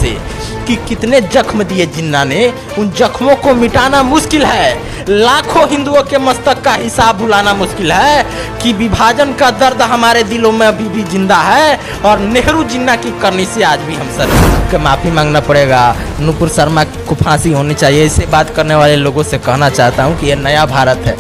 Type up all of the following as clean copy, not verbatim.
से कि कितने जख्म दिए जिन्ना ने, उन जख्मों को मिटाना मुश्किल है। लाखों हिंदुओं के मस्तक का हिसाब भुलाना मुश्किल है कि विभाजन का दर्द हमारे दिलों में अभी भी जिंदा है और नेहरू जिन्ना की करनी से आज भी हम सर के माफ़ी मांगना पड़ेगा। नुपुर शर्मा को फांसी होनी चाहिए। इससे बात करने वाले लोगों से कहना चाहता हूँ कि ये नया भारत है,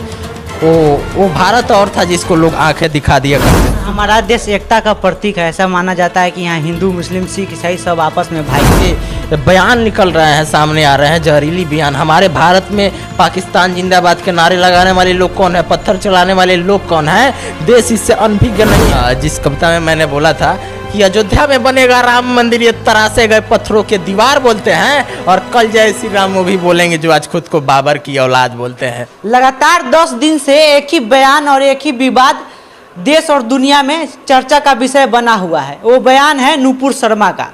वो भारत और था जिसको लोग आंखें दिखा दिया करते। हमारा देश एकता का प्रतीक है। ऐसा माना जाता है कि यहाँ हिंदू, मुस्लिम, सिख, ईसाई सब आपस में भाई के बयान निकल रहे हैं, सामने आ रहे हैं जहरीली बयान। हमारे भारत में पाकिस्तान जिंदाबाद के नारे लगाने वाले लोग कौन है, पत्थर चलाने वाले लोग कौन है? देश इससे अनभिज्ञ नहीं। जिस कविता में मैंने बोला था कि अयोध्या में बनेगा राम मंदिर, ये तरासे गए पत्थरों के दीवार बोलते हैं, और कल जय श्री राम वो भी बोलेंगे जो आज खुद को बाबर की औलाद बोलते हैं। लगातार 10 दिन से एक ही बयान और एक ही विवाद देश और दुनिया में चर्चा का विषय बना हुआ है। वो बयान है नुपुर शर्मा का।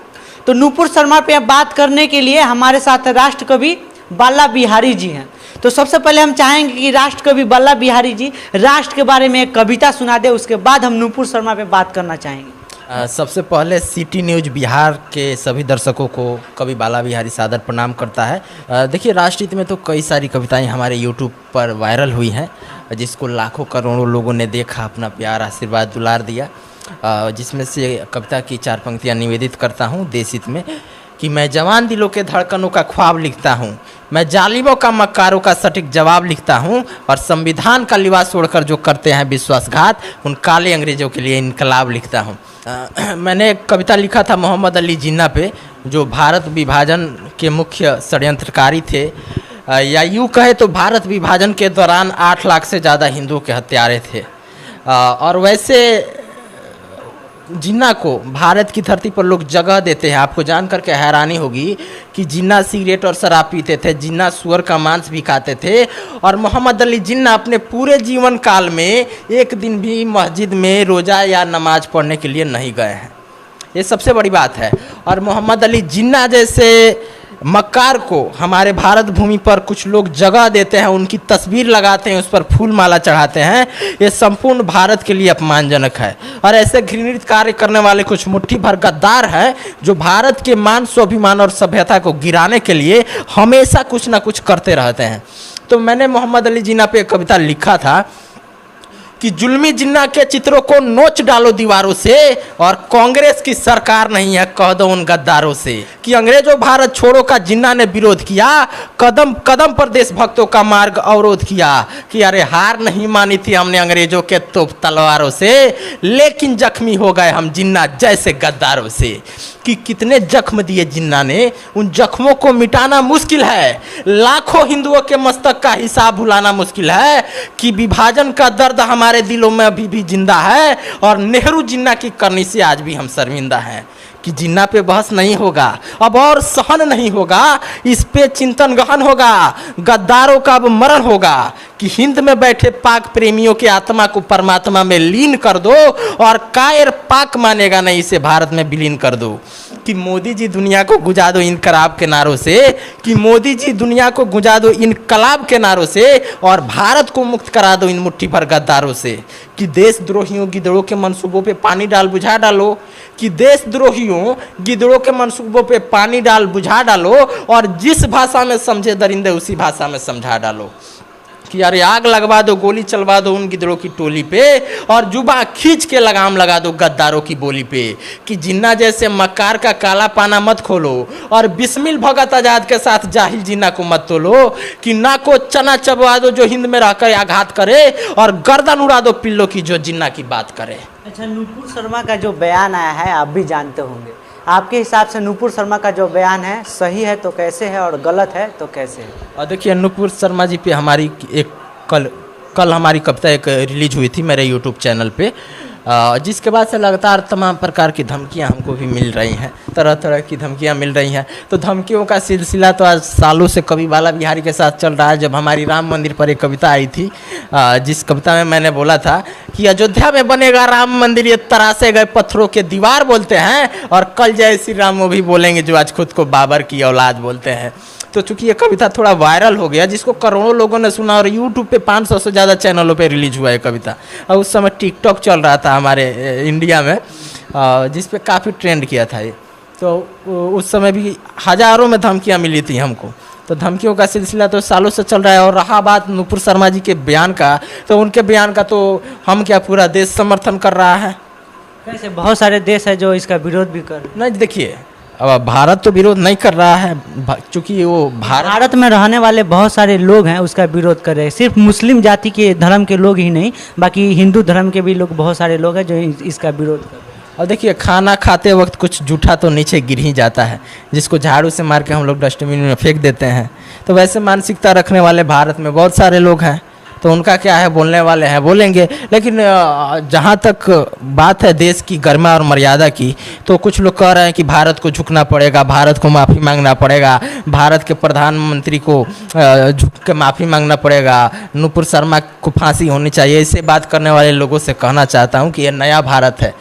तो नुपुर शर्मा पे बात करने के लिए हमारे साथ राष्ट्र कवि बाला बिहारी जी हैं। तो सबसे पहले हम चाहेंगे कि राष्ट्र कवि बाला बिहारी जी राष्ट्र के बारे में एक कविता सुना दे, उसके बाद हम नुपुर शर्मा पे बात करना चाहेंगे। सबसे पहले सिटी न्यूज बिहार के सभी दर्शकों को कवि बाला बिहारी सादर प्रणाम करता है। देखिए, राष्ट्रहित में तो कई सारी कविताएं हमारे यूट्यूब पर वायरल हुई हैं, जिसको लाखों करोड़ों लोगों ने देखा, अपना प्यार आशीर्वाद दुलार दिया। जिसमें से कविता की 4 पंक्तियां निवेदित करता हूं देशहित में कि मैं जवान दिलों के धड़कनों का ख्वाब लिखता हूं, मैं जालिमों का मक्कारों का सटीक जवाब लिखता हूं, और संविधान का लिबास छोड़कर जो करते हैं विश्वासघात, उन काले अंग्रेजों के लिए इनकलाब लिखता हूं। मैंने एक कविता लिखा था मोहम्मद अली जिन्ना पे, जो भारत विभाजन के मुख्य षड्यंत्रकारी थे, या यूँ कहे तो भारत विभाजन के दौरान 8 लाख से ज़्यादा हिंदुओं के हत्यारे थे। और वैसे जिन्ना को भारत की धरती पर लोग जगह देते हैं। आपको जान करके हैरानी होगी कि जिन्ना सिगरेट और शराब पीते थे, जिन्ना सुअर का मांस भी खाते थे, और मोहम्मद अली जिन्ना अपने पूरे जीवन काल में एक दिन भी मस्जिद में रोज़ा या नमाज पढ़ने के लिए नहीं गए हैं। ये सबसे बड़ी बात है। और मोहम्मद अली जिन्ना जैसे मक्कार को हमारे भारत भूमि पर कुछ लोग जगह देते हैं, उनकी तस्वीर लगाते हैं, उस पर फूल माला चढ़ाते हैं, ये संपूर्ण भारत के लिए अपमानजनक है। और ऐसे घृणित कार्य करने वाले कुछ मुट्ठी भर गद्दार हैं जो भारत के मान, स्वाभिमान और सभ्यता को गिराने के लिए हमेशा कुछ ना कुछ करते रहते हैं। तो मैंने मोहम्मद अली जिन्ना पे एक कविता लिखा था कि जुल्मी जिन्ना के चित्रों को नोच डालो दीवारों से, और कांग्रेस की सरकार नहीं है कह दो उन गद्दारों से कि अंग्रेजों भारत छोड़ो का जिन्ना ने विरोध किया, कदम कदम पर देशभक्तों का मार्ग अवरोध किया, कि अरे हार नहीं मानी थी हमने अंग्रेजों के तोप तलवारों से, लेकिन जख्मी हो गए हम जिन्ना जैसे गद्दारों से। कि कितने जख्म दिए जिन्ना ने, उन जख्मों को मिटाना मुश्किल है। लाखों हिंदुओं के मस्तक का हिसाब भुलाना मुश्किल है कि विभाजन का दर्द हमारे दिलों में अभी भी जिंदा है, और नेहरू जिन्ना की करनी से आज भी हम शर्मिंदा हैं। कि जिन्ना पे बहस नहीं होगा, अब और सहन नहीं होगा, इस पे चिंतन गहन होगा, गद्दारों का अब मरण होगा। कि हिंद में बैठे पाक प्रेमियों की आत्मा को परमात्मा में लीन कर दो, और कायर पाक मानेगा नहीं, इसे भारत में विलीन कर दो। कि मोदी जी दुनिया को गुजा दो इनकलाब के नारों से, कि मोदी जी दुनिया को गुजा दो इनकलाब के नारों से, और भारत को मुक्त करा दो इन मुट्ठी भर गद्दारों से। कि देशद्रोहियों गिदड़ों के मंसूबों पे पानी डाल बुझा डालो, कि देशद्रोहियों गिदड़ों के मंसूबों पे पानी डाल बुझा डालो, और जिस भाषा में समझे दरिंदे उसी भाषा में समझा डालो। कि अरे आग लगवा दो, गोली चलवा दो उन गिदड़ों की टोली पे, और जुबा खींच के लगाम लगा दो गद्दारों की बोली पे। कि जिन्ना जैसे मक्कार का काला पाना मत खोलो, और बिस्मिल भगत आजाद के साथ जाहिल जिन्ना को मत तोलो। कि ना को चना चबवा दो जो हिंद में रहकर आघात करे, और गर्दन उड़ा दो पिल्लों की जो जिन्ना की बात करे। अच्छा, नुपुर शर्मा का जो बयान आया है आप भी जानते होंगे, आपके हिसाब से नुपुर शर्मा का जो बयान है सही है तो कैसे है, और गलत है तो कैसे है? और देखिए, नुपुर शर्मा जी पे हमारी एक कल हमारी कविता एक रिलीज हुई थी मेरे यूट्यूब चैनल पे, जिसके बाद से लगातार तमाम प्रकार की धमकियां हमको भी मिल रही हैं, तरह तरह की धमकियां मिल रही हैं। तो धमकियों का सिलसिला तो आज सालों से कवि बाला बिहारी के साथ चल रहा है। जब हमारी राम मंदिर पर एक कविता आई थी, जिस कविता में मैंने बोला था कि अयोध्या में बनेगा राम मंदिर, ये तरासे गए पत्थरों के दीवार बोलते हैं, और कल जय श्री राम वो भी बोलेंगे जो आज खुद को बाबर की औलाद बोलते हैं। तो चूंकि ये कविता थोड़ा वायरल हो गया, जिसको करोड़ों लोगों ने सुना, और यूट्यूब पे 500 से ज़्यादा चैनलों पे रिलीज हुआ है कविता। और उस समय टिकटॉक चल रहा था हमारे इंडिया में, जिस पे काफ़ी ट्रेंड किया था ये। तो उस समय भी हज़ारों में धमकियाँ मिली थी हमको। तो धमकियों का सिलसिला तो सालों से चल रहा है। और रहा बात नुपुर शर्मा जी के बयान का, तो उनके बयान का तो हम क्या पूरा देश समर्थन कर रहा है। वैसे बहुत सारे देश है जो इसका विरोध भी कर रहे हैं। नहीं देखिए, अब भारत तो विरोध नहीं कर रहा है, क्योंकि वो भारत में रहने वाले बहुत सारे लोग हैं उसका विरोध कर रहे हैं। सिर्फ मुस्लिम जाति के धर्म के लोग ही नहीं, बाकी हिंदू धर्म के भी लोग बहुत सारे लोग हैं जो इसका विरोध कर रहे हैं। और देखिए, खाना खाते वक्त कुछ जूठा तो नीचे गिर ही जाता है, जिसको झाड़ू से मार के हम लोग डस्टबिन में फेंक देते हैं। तो वैसे मानसिकता रखने वाले भारत में बहुत सारे लोग हैं, तो उनका क्या है, बोलने वाले हैं बोलेंगे। लेकिन जहाँ तक बात है देश की गरिमा और मर्यादा की, तो कुछ लोग कह रहे हैं कि भारत को झुकना पड़ेगा, भारत को माफ़ी मांगना पड़ेगा, भारत के प्रधानमंत्री को झुक के माफ़ी मांगना पड़ेगा, नुपुर शर्मा को फांसी होनी चाहिए। इससे बात करने वाले लोगों से कहना चाहता हूँ कि ये नया भारत है।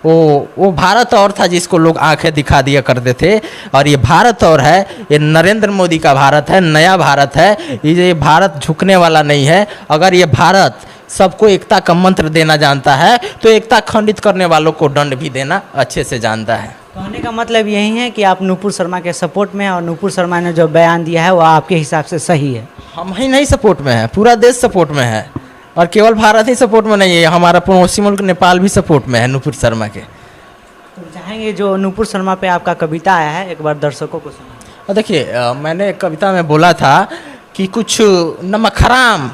वो भारत और था जिसको लोग आंखें दिखा दिया करते थे, और ये भारत और है, ये नरेंद्र मोदी का भारत है, नया भारत है। ये भारत झुकने वाला नहीं है। अगर ये भारत सबको एकता का मंत्र देना जानता है, तो एकता खंडित करने वालों को दंड भी देना अच्छे से जानता है। कहने का मतलब यही है कि आप नुपुर शर्मा के सपोर्ट में हैं, और नुपुर शर्मा ने जो बयान दिया है वो आपके हिसाब से सही है। हम ही नहीं सपोर्ट में है, पूरा देश सपोर्ट में है। और केवल भारत ही सपोर्ट में नहीं है, हमारा पड़ोसी मुल्क नेपाल भी सपोर्ट में है नुपुर शर्मा के। तो चाहेंगे जो नुपुर शर्मा पे आपका कविता आया है एक बार दर्शकों को सुना। और देखिए, मैंने कविता में बोला था कि कुछ नमक हराम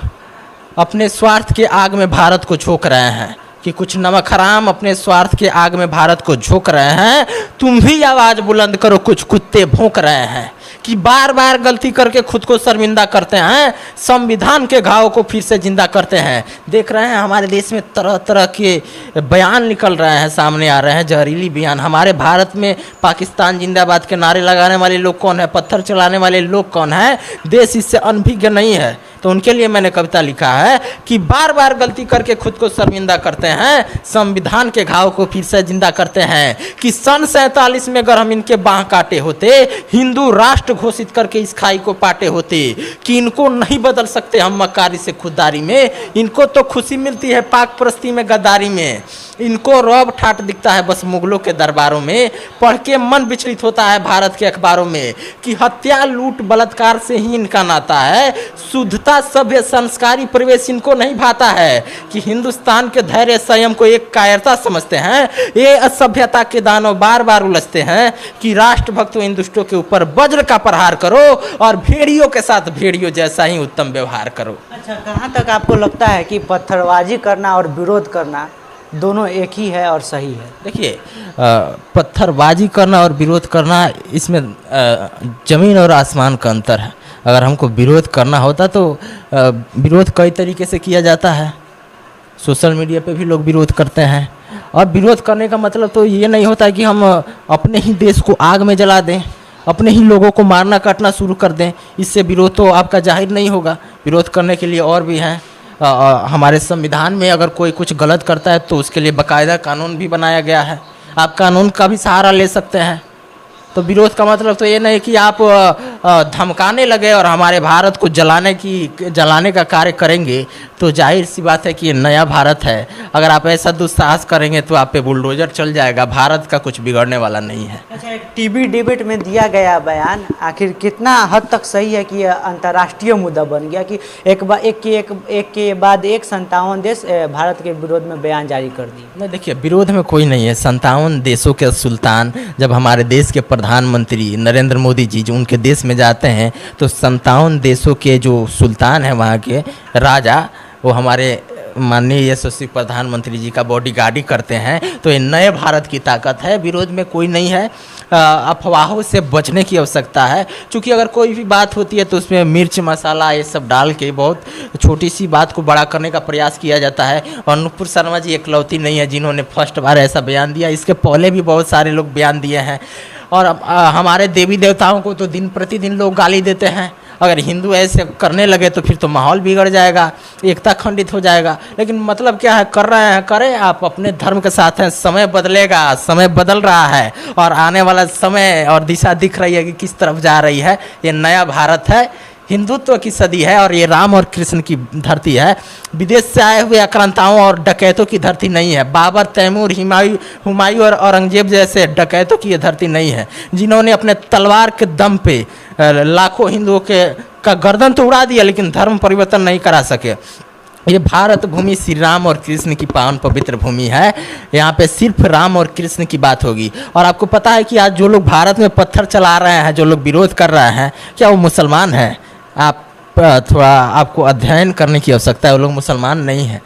अपने स्वार्थ के आग में भारत को झोंक रहे हैं, कि कुछ नमक हराम अपने स्वार्थ के आग में भारत को झोंक रहे हैं। तुम भी आवाज़ बुलंद करो, कुछ कुत्ते भौंक रहे हैं, कि बार बार गलती करके खुद को शर्मिंदा करते हैं, संविधान के घाव को फिर से जिंदा करते हैं। देख रहे हैं हमारे देश में तरह तरह के बयान निकल रहे हैं, सामने आ रहे हैं जहरीली बयान। हमारे भारत में पाकिस्तान जिंदाबाद के नारे लगाने वाले लोग कौन है, पत्थर चलाने वाले लोग कौन है? देश इससे अनभिज्ञ नहीं है। तो उनके लिए मैंने कविता लिखा है कि बार बार गलती करके खुद को शर्मिंदा करते हैं, संविधान के घाव को फिर से जिंदा करते हैं, कि सन 47 में अगर हम इनके बाह काटे होते, हिंदू राष्ट्र घोषित करके इस खाई को पाटे होते, कि इनको नहीं बदल सकते हम मक्कारी से खुददारी में। इनको तो खुशी मिलती है पाक परस्ती में, गद्दारी में। इनको रौब ठाट दिखता है बस मुगलों के दरबारों में। पढ़ के मन विचलित होता है भारत के अखबारों में, कि हत्या लूट बलात्कार से ही इनका नाता है। शुद्धता सभ्य संस्कारी प्रवेश इनको नहीं भाता है, कि हिंदुस्तान के धैर्य संयम को एक कायरता समझते हैं। ये असभ्यता के दानव बार बार उलझते हैं, कि राष्ट्रभक्तों इन दुष्टों के ऊपर वज्र का प्रहार करो, और भेड़ियों के साथ भेड़ियों जैसा ही उत्तम व्यवहार करो। अच्छा, कहाँ तक आपको लगता है कि पत्थरबाजी करना और विरोध करना दोनों एक ही है और सही है? देखिए, पत्थरबाजी करना और विरोध करना, इसमें ज़मीन और आसमान का अंतर है। अगर हमको विरोध करना होता तो विरोध कई तरीके से किया जाता है। सोशल मीडिया पे भी लोग विरोध करते हैं, और विरोध करने का मतलब तो ये नहीं होता कि हम अपने ही देश को आग में जला दें, अपने ही लोगों को मारना काटना शुरू कर दें। इससे विरोध तो आपका जाहिर नहीं होगा। विरोध करने के लिए और भी हैं। हमारे संविधान में अगर कोई कुछ गलत करता है तो उसके लिए बाकायदा कानून भी बनाया गया है। आप कानून का भी सहारा ले सकते हैं। तो विरोध का मतलब तो ये नहीं कि आप धमकाने लगे और हमारे भारत को जलाने का कार्य करेंगे। तो जाहिर सी बात है कि ये नया भारत है। अगर आप ऐसा दुस्साहस करेंगे तो आप पे बुलडोजर चल जाएगा। भारत का कुछ बिगड़ने वाला नहीं है। अच्छा, एक टीवी डिबेट में दिया गया बयान आखिर कितना हद तक सही है कि यह अंतर्राष्ट्रीय मुद्दा बन गया, कि एक के बाद एक 57 देश भारत के विरोध में बयान जारी कर दिए? नहीं, देखिए, विरोध में कोई नहीं है। 57 देशों के सुल्तान जब हमारे देश के प्रधानमंत्री नरेंद्र मोदी जी जो उनके देश में जाते हैं, तो 57 देशों के जो सुल्तान हैं, वहाँ के राजा, वो हमारे माननीय यशस्वी प्रधानमंत्री जी का बॉडीगार्ड ही करते हैं। तो ये नए भारत की ताकत है। विरोध में कोई नहीं है। अफवाहों से बचने की आवश्यकता है, क्योंकि अगर कोई भी बात होती है तो उसमें मिर्च मसाला ये सब डाल के बहुत छोटी सी बात को बड़ा करने का प्रयास किया जाता है। और नुपुर शर्मा जी एकलौती नहीं है जिन्होंने फर्स्ट बार ऐसा बयान दिया। इसके पहले भी बहुत सारे लोग बयान दिए हैं। और हमारे देवी देवताओं को तो दिन प्रतिदिन लोग गाली देते हैं। अगर हिंदू ऐसे करने लगे तो फिर तो माहौल बिगड़ जाएगा, एकता खंडित हो जाएगा। लेकिन मतलब क्या है, कर रहे हैं करें, आप अपने धर्म के साथ हैं। समय बदलेगा, समय बदल रहा है, और आने वाला समय और दिशा दिख रही है कि किस तरफ जा रही है। ये नया भारत है। हिंदुत्व की सदी है और ये राम और कृष्ण की धरती है। विदेश से आए हुए आक्रांताओं और डकैतों की धरती नहीं है। बाबर, तैमूर, हुमायूं और औरंगजेब जैसे डकैतों की ये धरती नहीं है, जिन्होंने अपने तलवार के दम पे लाखों हिंदुओं का गर्दन तो उड़ा दिया लेकिन धर्म परिवर्तन नहीं करा सके। ये भारत भूमि श्री राम और कृष्ण की पावन पवित्र भूमि है। यहाँ पे सिर्फ राम और कृष्ण की बात होगी। और आपको पता है कि आज जो लोग भारत में पत्थर चला रहे हैं, जो लोग विरोध कर रहे हैं, क्या वो मुसलमान हैं? आप थोड़ा आपको अध्ययन करने की आवश्यकता है। वो लोग मुसलमान नहीं हैं।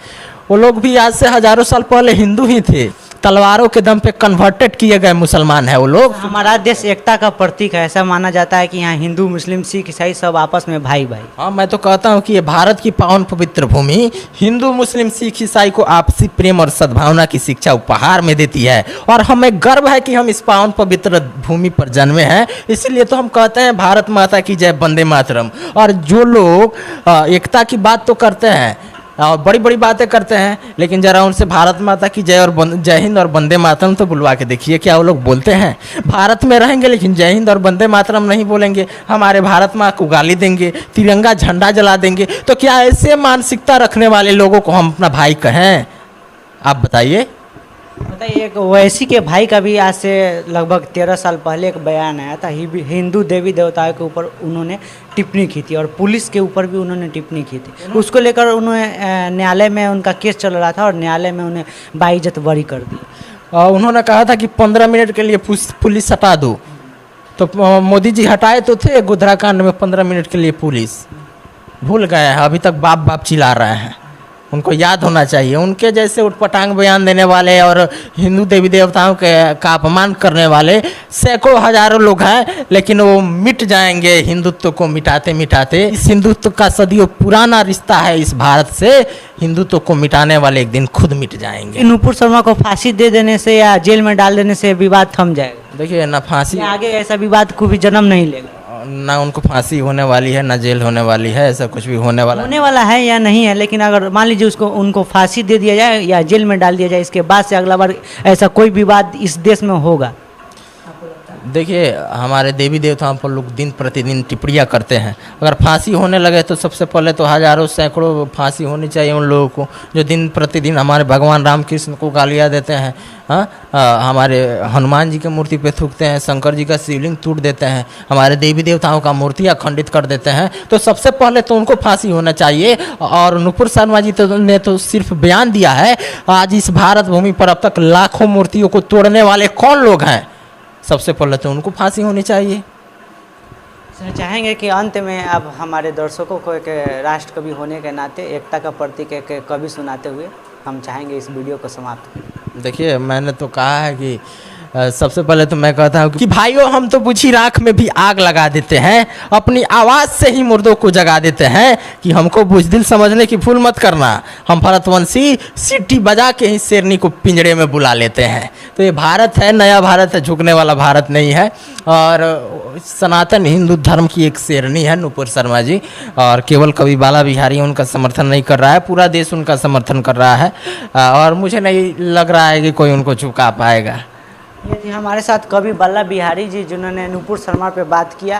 वो लोग भी आज से हजारों साल पहले हिंदू ही थे। तलवारों के दम पे कन्वर्टेड किए गए मुसलमान हैं वो लोग। हमारा देश एकता का प्रतीक है। ऐसा माना जाता है कि यहाँ हिंदू, मुस्लिम, सिख, ईसाई सब आपस में भाई भाई। हाँ, मैं तो कहता हूँ कि ये भारत की पावन पवित्र भूमि हिंदू, मुस्लिम, सिख, ईसाई को आपसी प्रेम और सद्भावना की शिक्षा उपहार में देती है। और हमें गर्व है कि हम इस पावन पवित्र भूमि पर जन्मे हैं। इसलिए तो हम कहते हैं भारत माता की जय, वंदे मातरम। और जो लोग एकता की बात तो करते हैं और बड़ी बड़ी बातें करते हैं, लेकिन जरा उनसे भारत माता की जय और जय हिंद और वंदे मातरम तो बुलवा के देखिए, क्या वो लोग बोलते हैं? भारत में रहेंगे लेकिन जय हिंद और वंदे मातरम नहीं बोलेंगे, हमारे भारत माँ को गाली देंगे, तिरंगा झंडा जला देंगे। तो क्या ऐसे मानसिकता रखने वाले लोगों को हम अपना भाई कहें? आप बताइए। बताइए, एक ओवैसी के भाई का भी आज से लगभग 13 साल पहले एक बयान आया था। हिंदू देवी देवताओं के ऊपर उन्होंने टिप्पणी की थी और पुलिस के ऊपर भी उन्होंने टिप्पणी की थी। उसको लेकर उन्होंने न्यायालय में उनका केस चल रहा था और न्यायालय में उन्हें बाइज्जत बरी कर दी। उन्होंने कहा था कि 15 मिनट के लिए पुलिस हटा दो। तो मोदी जी हटाए तो थे गोधराकांड में 15 मिनट के लिए पुलिस। भूल गए हैं, अभी तक बाप बाप चिल्ला रहे हैं। उनको याद होना चाहिए। उनके जैसे उटपटांग बयान देने वाले और हिंदू देवी देवताओं का अपमान करने वाले सैकड़ों हजारों लोग हैं, लेकिन वो मिट जाएंगे हिंदुत्व को मिटाते मिटाते। इस हिंदुत्व का सदियों पुराना रिश्ता है इस भारत से। हिंदुत्व को मिटाने वाले एक दिन खुद मिट जाएंगे। नुपुर शर्मा को फांसी दे देने से या जेल में डाल देने से विवाद थम जाएगा? देखिए, ना फांसी, आगे ऐसा विवाद को भी जन्म नहीं लेगा। ना उनको फांसी होने वाली है, ना जेल होने वाली है। ऐसा कुछ भी होने वाला है या नहीं है, लेकिन अगर मान लीजिए उनको फांसी दे दिया जाए या जेल में डाल दिया जाए, इसके बाद से अगला बार ऐसा कोई विवाद इस देश में होगा? देखिए, हमारे देवी देवताओं पर लोग दिन प्रतिदिन टिप्पणियाँ करते हैं। अगर फांसी होने लगे तो सबसे पहले तो हजारों सैकड़ों फांसी होनी चाहिए उन लोगों को जो दिन प्रतिदिन हमारे भगवान राम कृष्ण को गालियाँ देते हैं। हमारे हनुमान जी की मूर्ति पे थूकते हैं, शंकर जी का शिवलिंग तोड़ देते हैं, हमारे देवी देवताओं का मूर्तियाँ खंडित कर देते हैं। तो सबसे पहले तो उनको फांसी होना चाहिए। और नुपुर शर्मा जी ने तो सिर्फ बयान दिया है। आज इस भारत भूमि पर अब तक लाखों मूर्तियों को तोड़ने वाले कौन लोग हैं? सबसे पहले तो उनको फांसी होनी चाहिए। चाहेंगे कि अंत में आप हमारे दर्शकों को एक राष्ट्र कवि होने के नाते एकता का प्रतीक एक कवि सुनाते हुए हम चाहेंगे इस वीडियो को समाप्त करें। देखिए, मैंने तो कहा है कि सबसे पहले तो मैं कहता हूँ कि भाइयों, हम तो बुझी राख में भी आग लगा देते हैं, अपनी आवाज़ से ही मुर्दों को जगा देते हैं। कि हमको बुज़दिल समझने की भूल मत करना। हम भरतवंशी सीटी बजा के ही शेरनी को पिंजरे में बुला लेते हैं। तो ये भारत है, नया भारत है, झुकने वाला भारत नहीं है। और सनातन हिंदू धर्म की एक शेरनी है नुपुर शर्मा जी। और केवल कवि बाला बिहारी उनका समर्थन नहीं कर रहा है, पूरा देश उनका समर्थन कर रहा है। और मुझे नहीं लग रहा है कि कोई उनको झुका पाएगा। ये थी हमारे साथ कवि बाला बिहारी जी, जिन्होंने नुपुर शर्मा पे बात किया।